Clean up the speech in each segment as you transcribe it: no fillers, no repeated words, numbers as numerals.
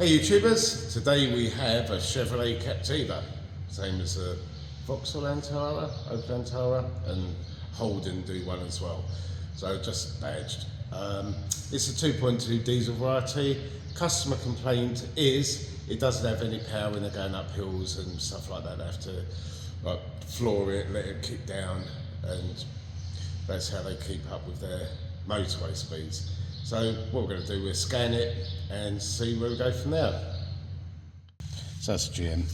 Hey YouTubers, today we have a Chevrolet Captiva, same as a Vauxhall Antara, Opel Antara, and Holden do one as well. So just badged. It's a 2.2 diesel variety. Customer complaint is it doesn't have any power when they're going up hills and stuff like that. They have to like floor it, let it kick down, and that's how they keep up with their motorway speeds. So what we're going to do, we'll scan it and see where we go from there. So that's a GM.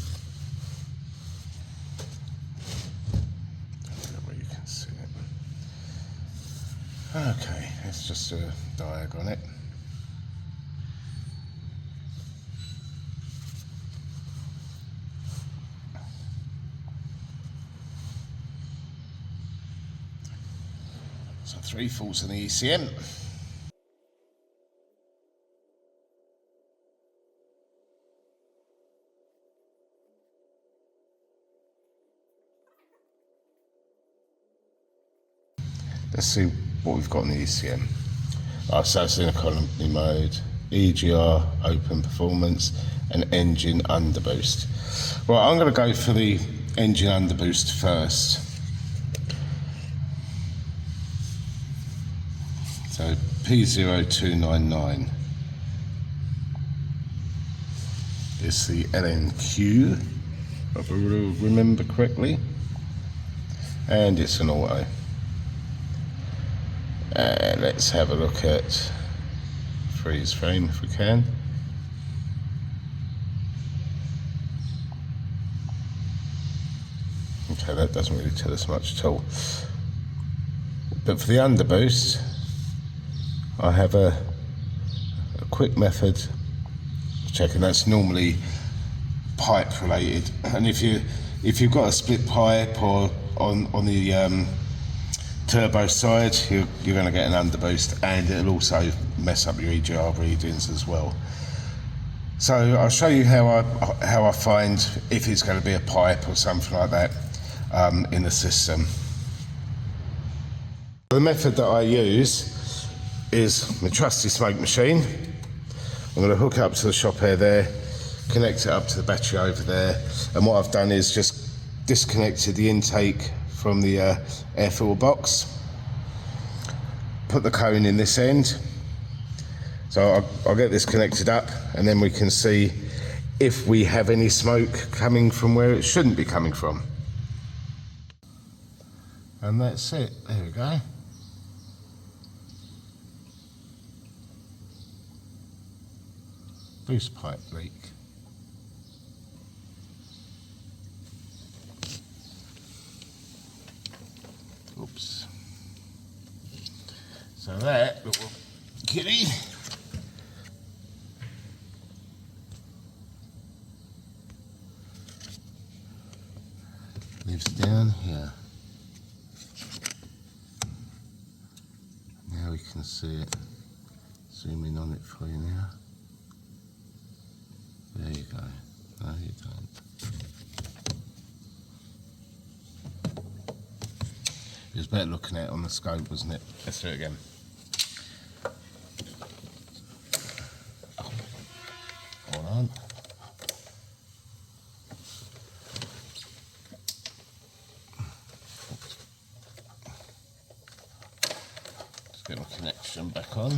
I don't know where you can see it. Okay, let's just do a diag on it. So 3 faults in the ECM. Let's see what we've got in the ECM. So it's in economy mode, EGR, open performance, and engine underboost. Right, I'm going to go for the engine underboost first. So P0299 is the LNQ, if I remember correctly, and it's an auto. Let's have a look at freeze frame if we can. Okay, that doesn't really tell us much at all. But for the underboost, I have a quick method of checking. That's normally pipe related, and if you've got a split pipe or on the turbo side, you're going to get an underboost, and it'll also mess up your EGR readings as well. So I'll show you how I find if it's going to be a pipe or something like that in the system. The method that I use is my trusty smoke machine. I'm going to hook it up to the shop air there, connect it up to the battery over there, and what I've done is just disconnected the intake from the air filter box, put the cone in this end, so I'll get this connected up, and then we can see if we have any smoke coming from where it shouldn't be coming from. And that's it, there we go. Boost pipe leak. Oops. So that little kitty lives down here. Now we can see it. Zoom in on it for you now. There you go. No, you don't. It was better looking at it on the scope, wasn't it? Let's do it again. Hold on. Just get my connection back on.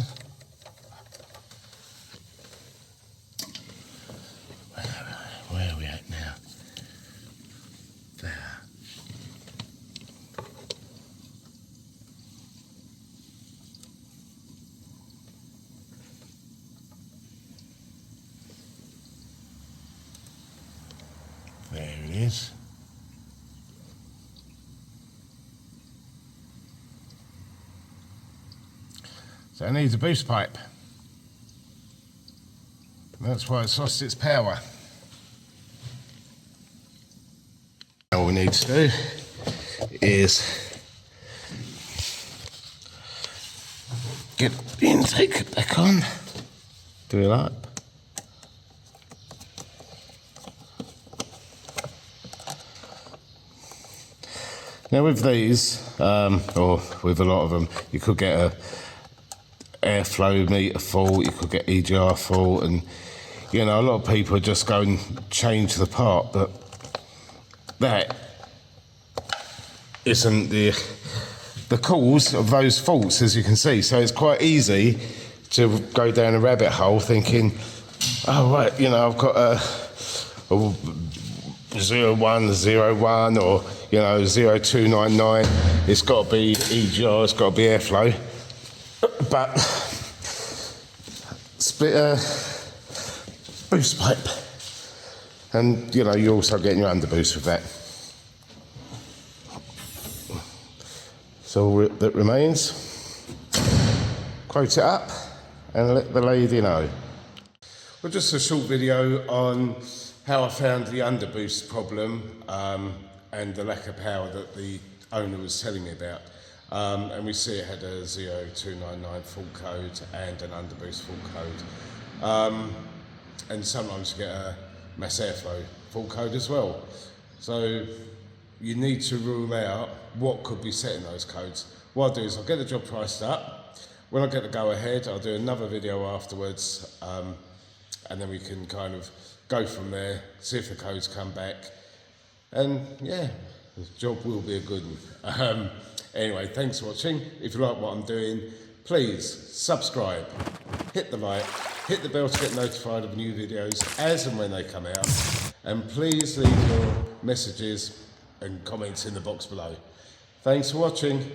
Where are we at now? There. There it is. So it needs a boost pipe. That's why it's lost its power. All we need to do is get the intake back on, do it up. Now with these, or with a lot of them, you could get a airflow meter fault, you could get EGR fault, and You know, a lot of people just go and change the part, but that isn't the cause of those faults, as you can see. So it's quite easy to go down a rabbit hole thinking, oh right, you know, I've got a 0101 or, you know, 0299. It's got to be EGR, it's got to be airflow. But boost pipe. And, you know, you're also getting your underboost with that. So all that remains, quote it up and let the lady know. Well, just a short video on how I found the underboost problem and the lack of power that the owner was telling me about. And we see it had a 0299 full code and an underboost full code. And sometimes you get a mass airflow full code as well. So you need to rule out what could be setting those codes. What I'll do is I'll get the job priced up. When I get the go ahead, I'll do another video afterwards, and then we can kind of go from there, see if the codes come back. And yeah, the job will be a good one. Anyway, thanks for watching. If you like what I'm doing, please subscribe, hit the like, hit the bell to get notified of new videos as and when they come out. And please leave your messages and comments in the box below. Thanks for watching.